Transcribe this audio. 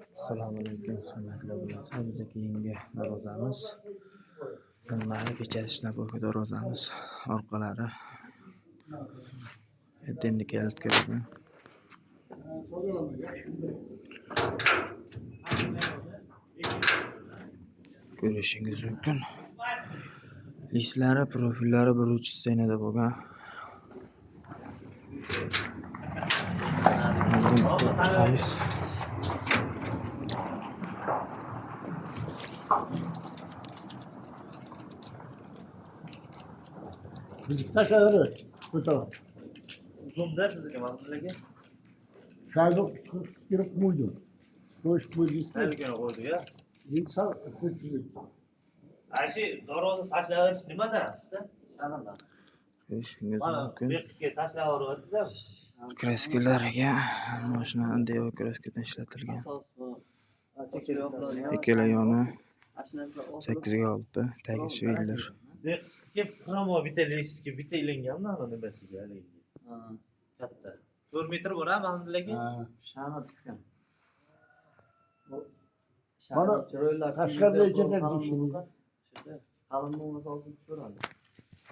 Assalomu alaykum, hurmatli obunachilar. Biz keyingi darvozamiz nimani kechasi bo'yi darvozamiz orqalari endi kelib kirdi. Ko'rishingiz mumkin. Lislari, profillari 1-3 stenada bo'lgan. Chiqamiz. Taşları tutalım. Uzunda sizdeki mantılaga? Şayda kırık muydu? Hoş muydu? Her gün koydu ya. İnsan kırık. Ayşe doğru taşlar nimada? Ko'rishingiz Mana mumkin. bekka taşlar o'tdi-da. Kraskalariga mashina deo kraskadan ishlatilgan. Ikkala yoni 8/6 tagi shvillar. Bekka promo bitaliski bitilingan mana nimasiga haligi. Katta. 4 metr bor-a manzilaga? Shana tushgan. Bana chiroylar Qashqarda ekan qalin bo'lmasa olsin tushiradi.